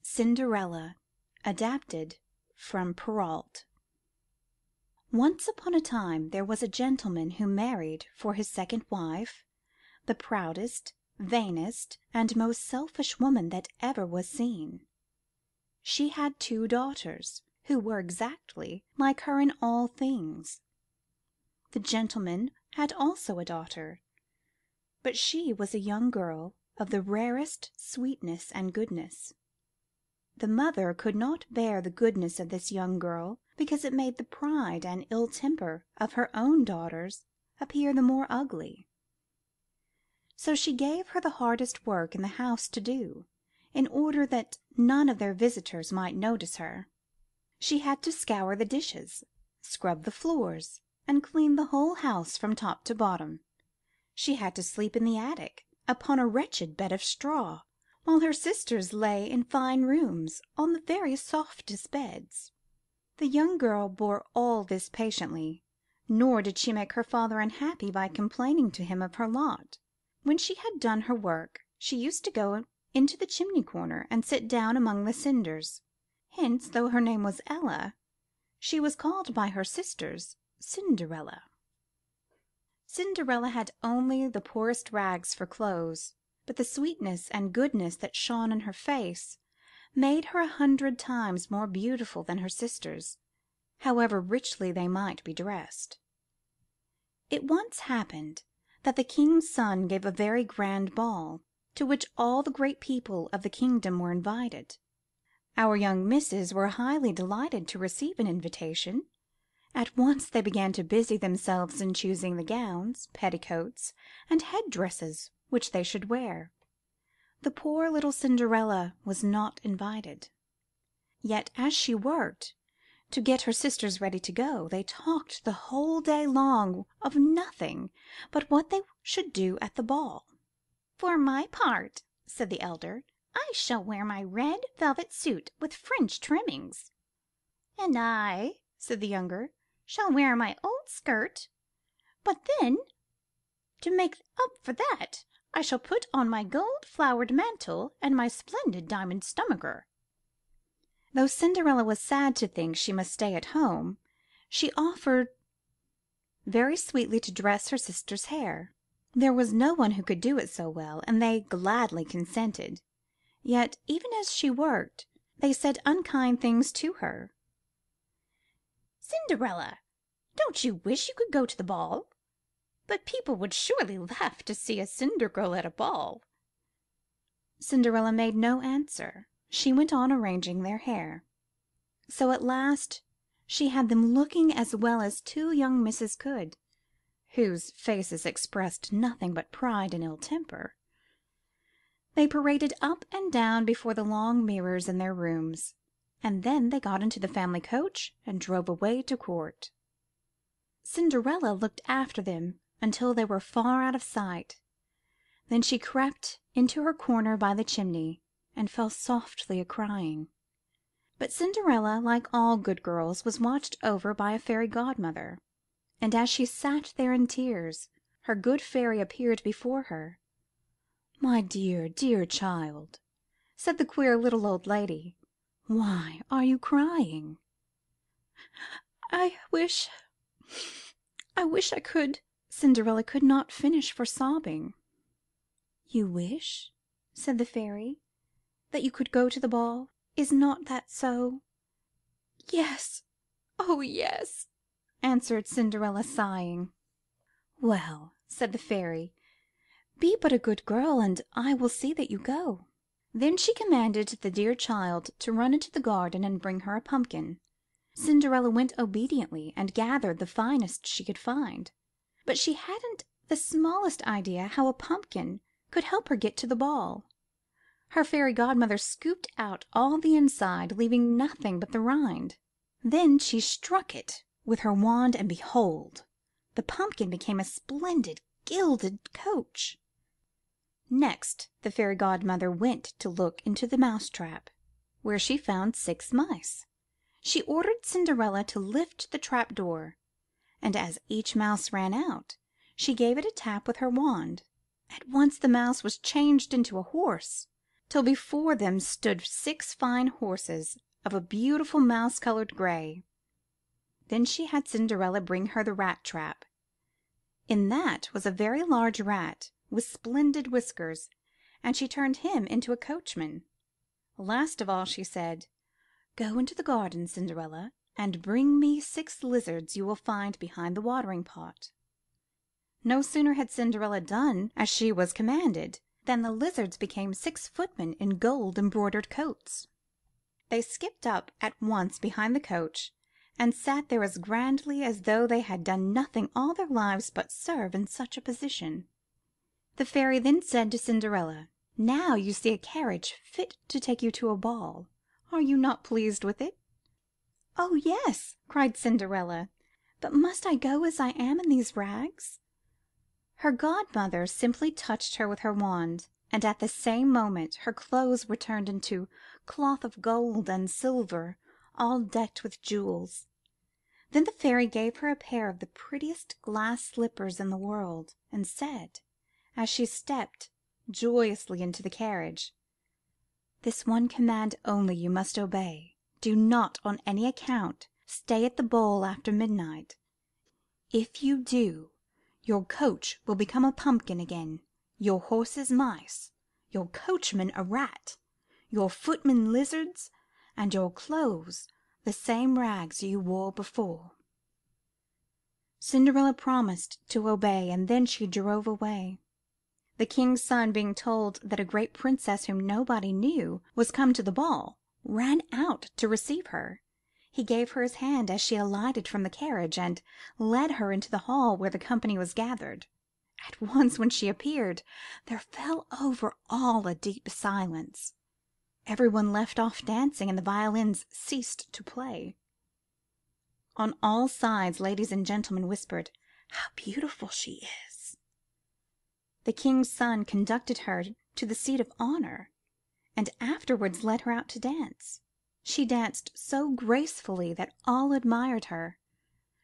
Cinderella, adapted from Perrault. Once upon a time there was a gentleman who married for his second wife the proudest, vainest, and most selfish woman that ever was seen. She had 2 daughters, who were exactly like her in all things. The gentleman had also a daughter, but she was a young girl of the rarest sweetness and goodness. The mother could not bear the goodness of this young girl, because it made the pride and ill temper of her own daughters appear the more ugly. So she gave her the hardest work in the house to do, in order that none of their visitors might notice her. She had to scour the dishes, scrub the floors, and clean the whole house from top to bottom. She had to sleep in the attic, upon a wretched bed of straw, while her sisters lay in fine rooms, on the very softest beds. The young girl bore all this patiently, nor did she make her father unhappy by complaining to him of her lot. When she had done her work, she used to go into the chimney corner and sit down among the cinders. Hence, though her name was Ella, she was called by her sisters Cinderella. Cinderella had only the poorest rags for clothes, but the sweetness and goodness that shone in her face made her 100 times more beautiful than her sisters, however richly they might be dressed. It once happened that the king's son gave a very grand ball, to which all the great people of the kingdom were invited. Our young misses were highly delighted to receive an invitation. At once they began to busy themselves in choosing the gowns, petticoats, and head dresses which they should wear. The poor little Cinderella was not invited. Yet as she worked to get her sisters ready to go, they talked the whole day long of nothing but what they should do at the ball. "For my part," said the elder, "I shall wear my red velvet suit with French trimmings." "And I," said the younger, "shall wear my old skirt, but then, to make up for that, I shall put on my gold flowered mantle and my splendid diamond stomacher." Though Cinderella was sad to think she must stay at home, she offered very sweetly to dress her sisters' hair. There was no one who could do it so well, and they gladly consented. Yet, even as she worked, they said unkind things to her. "Cinderella, don't you wish you could go to the ball? But people would surely laugh to see a Cinder girl at a ball." Cinderella made no answer. She went on arranging their hair. So at last she had them looking as well as 2 young misses could, whose faces expressed nothing but pride and ill temper. They paraded up and down before the long mirrors in their rooms, and then they got into the family coach and drove away to court. Cinderella looked after them until they were far out of sight. Then she crept into her corner by the chimney and fell softly a-crying. But Cinderella, like all good girls, was watched over by a fairy godmother, and as she sat there in tears, her good fairy appeared before her. "My dear, dear child," said the queer little old lady, "why are you crying?" "I wish I could—" Cinderella could not finish for sobbing. "You wish," said the fairy, "that you could go to the ball? Is not that so?" "Yes, oh yes," answered Cinderella, sighing. "Well," said the fairy, "be but a good girl, and I will see that you go." Then she commanded the dear child to run into the garden and bring her a pumpkin. Cinderella went obediently and gathered the finest she could find, but she hadn't the smallest idea how a pumpkin could help her get to the ball. Her fairy godmother scooped out all the inside, leaving nothing but the rind. Then she struck it with her wand, and behold! the pumpkin became a splendid gilded coach. Next the fairy godmother went to look into the mouse trap, where she found 6 mice. She ordered Cinderella to lift the trap door, and as each mouse ran out, she gave it a tap with her wand. At once the mouse was changed into a horse, till before them stood 6 fine horses of a beautiful mouse-colored grey. Then she had Cinderella bring her the rat trap. In that was a very large rat with splendid whiskers, and she turned him into a coachman. Last of all she said, "Go into the garden, Cinderella, and bring me 6 lizards you will find behind the watering pot." No sooner had Cinderella done as she was commanded, than the lizards became 6 footmen in gold embroidered coats. They skipped up at once behind the coach, and sat there as grandly as though they had done nothing all their lives but serve in such a position. The fairy then said to Cinderella, "Now you see a carriage fit to take you to a ball. Are you not pleased with it?" "Oh, yes," cried Cinderella, "but must I go as I am in these rags?" Her godmother simply touched her with her wand, and at the same moment her clothes were turned into cloth of gold and silver, all decked with jewels. Then the fairy gave her a pair of the prettiest glass slippers in the world, and said, as she stepped joyously into the carriage, "This one command only you must obey. Do not on any account stay at the ball after midnight. If you do, your coach will become a pumpkin again, your horses mice, your coachman a rat, your footmen lizards, and your clothes the same rags you wore before." Cinderella promised to obey, and then she drove away. The king's son, being told that a great princess whom nobody knew was come to the ball, ran out to receive her. He gave her his hand as she alighted from the carriage, and led her into the hall where the company was gathered. At once, when she appeared, there fell over all a deep silence. Everyone left off dancing, and the violins ceased to play. On all sides ladies and gentlemen whispered, "How beautiful she is!" The king's son conducted her to the seat of honor, and afterwards led her out to dance. She danced so gracefully that all admired her.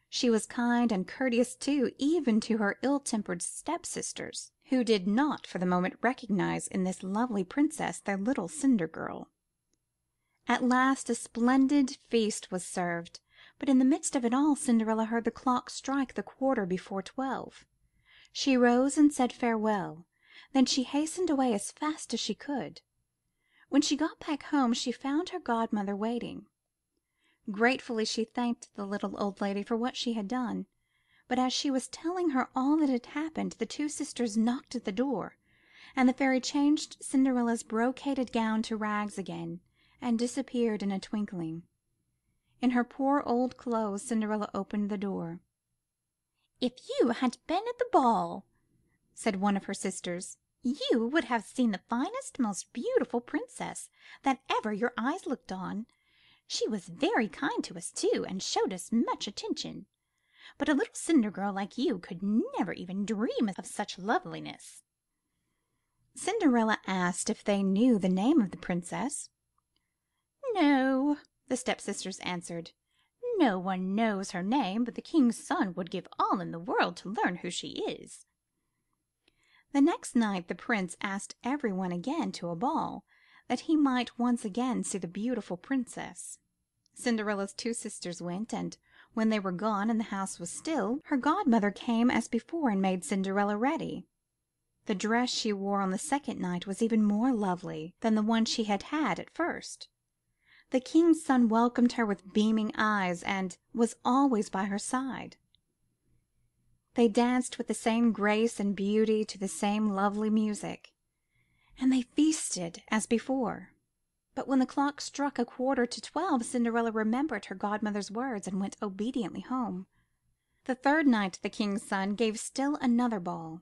She was kind and courteous too, even to her ill-tempered stepsisters, who did not for the moment recognize in this lovely princess their little cinder girl. At last a splendid feast was served, but in the midst of it all Cinderella heard the clock strike the quarter before 12. She rose and said farewell, then she hastened away as fast as she could. When she got back home she found her godmother waiting. Gratefully she thanked the little old lady for what she had done, but as she was telling her all that had happened, the 2 sisters knocked at the door, and the fairy changed Cinderella's brocaded gown to rags again, and disappeared in a twinkling. In her poor old clothes Cinderella opened the door. "If you had been at the ball," said one of her sisters, "you would have seen the finest, most beautiful princess that ever your eyes looked on. She was very kind to us too, and showed us much attention. But a little cinder girl like you could never even dream of such loveliness." Cinderella asked if they knew the name of the princess. "No," the stepsisters answered. "No one knows her name, but the king's son would give all in the world to learn who she is." The next night the prince asked everyone again to a ball, that he might once again see the beautiful princess. Cinderella's 2 sisters went, and when they were gone and the house was still, her godmother came as before and made Cinderella ready. The dress she wore on the second night was even more lovely than the one she had had at first. The king's son welcomed her with beaming eyes, and was always by her side. They danced with the same grace and beauty to the same lovely music, and they feasted as before. But when the clock struck a quarter to 12, Cinderella remembered her godmother's words and went obediently home. The third night the king's son gave still another ball.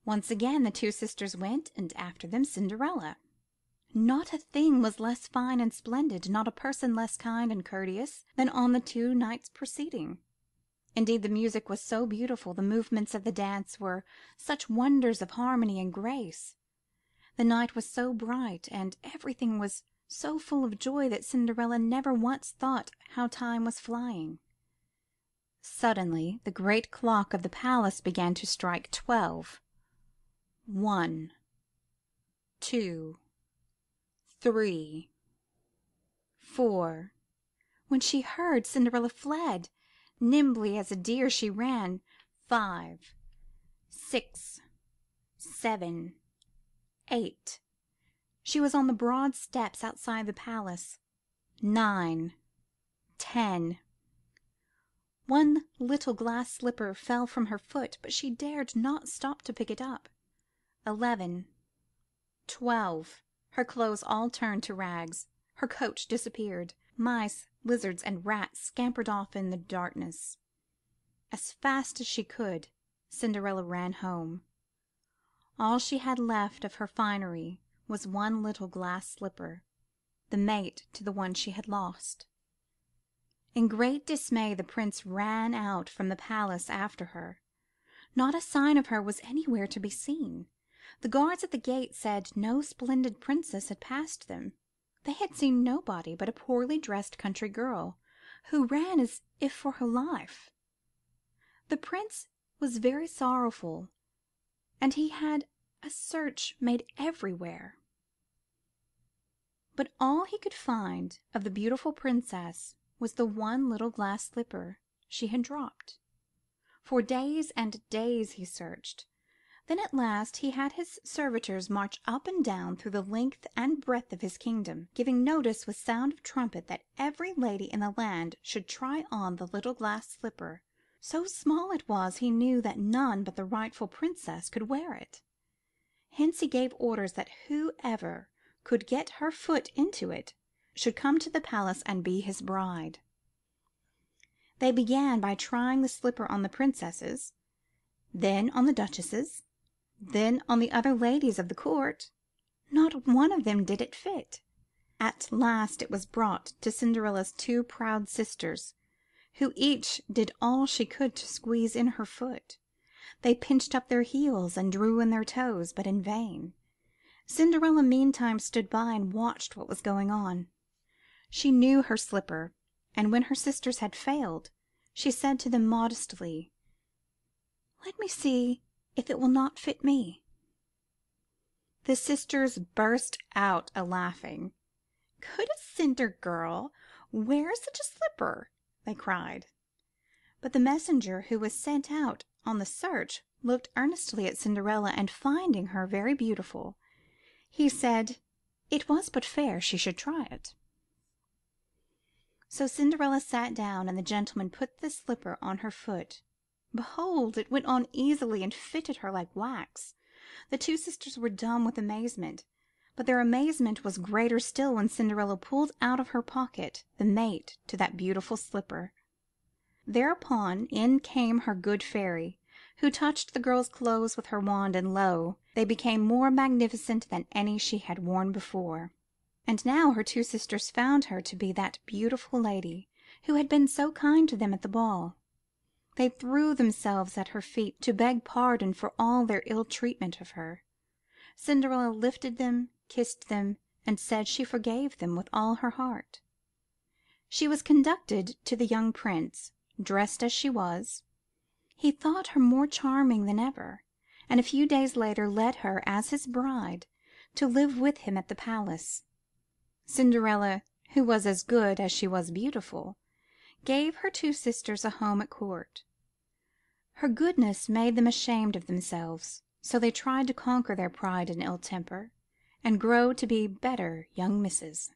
Once again the 2 sisters went, and after them Cinderella. Not a thing was less fine and splendid, not a person less kind and courteous than on the 2 nights preceding. Indeed, the music was so beautiful, the movements of the dance were such wonders of harmony and grace. The night was so bright, and everything was so full of joy that Cinderella never once thought how time was flying. Suddenly the great clock of the palace began to strike 12. 1, 2, 3, 4. When she heard, Cinderella fled. Nimbly as a deer she ran. 5, 6, 7, 8. She was on the broad steps outside the palace. 9, 10. One little glass slipper fell from her foot, but she dared not stop to pick it up. 11, 12. Her clothes all turned to rags. Her coach disappeared. Mice, lizards, and rats scampered off in the darkness. As fast as she could, Cinderella ran home. All she had left of her finery was one little glass slipper, the mate to the one she had lost. In great dismay the prince ran out from the palace after her. Not a sign of her was anywhere to be seen. The guards at the gate said no splendid princess had passed them. They had seen nobody but a poorly dressed country girl, who ran as if for her life. The prince was very sorrowful, and he had a search made everywhere. But all he could find of the beautiful princess was the one little glass slipper she had dropped. For days and days he searched. Then at last he had his servitors march up and down through the length and breadth of his kingdom, giving notice with sound of trumpet that every lady in the land should try on the little glass slipper. So small it was, he knew that none but the rightful princess could wear it. Hence he gave orders that whoever could get her foot into it should come to the palace and be his bride. They began by trying the slipper on the princesses, then on the duchesses, then on the other ladies of the court. Not one of them did it fit. At last it was brought to Cinderella's two proud sisters, who each did all she could to squeeze in her foot. They pinched up their heels and drew in their toes, but in vain. Cinderella meantime stood by and watched what was going on. She knew her slipper, and when her sisters had failed, she said to them modestly, "Let me see if it will not fit me." The sisters burst out a-laughing. "Could a Cinder girl wear such a slipper?" they cried. But the messenger who was sent out on the search looked earnestly at Cinderella, and finding her very beautiful, he said it was but fair she should try it. So Cinderella sat down, and the gentleman put the slipper on her foot. Behold, it went on easily and fitted her like wax. The two sisters were dumb with amazement, but their amazement was greater still when Cinderella pulled out of her pocket the mate to that beautiful slipper. Thereupon in came her good fairy, who touched the girl's clothes with her wand, and lo! they became more magnificent than any she had worn before. And now her two sisters found her to be that beautiful lady who had been so kind to them at the ball. They threw themselves at her feet to beg pardon for all their ill treatment of her. Cinderella lifted them, kissed them, and said she forgave them with all her heart. She was conducted to the young prince, dressed as she was. He thought her more charming than ever, and a few days later led her as his bride to live with him at the palace. Cinderella, who was as good as she was beautiful, gave her two sisters a home at court. Her goodness made them ashamed of themselves, so they tried to conquer their pride and ill temper, and grow to be better young misses.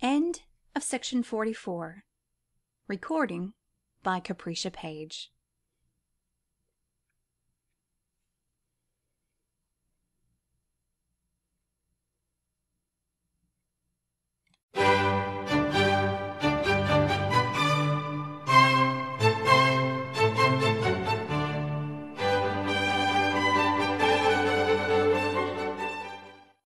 End of section 44. Recording by Capricia Page.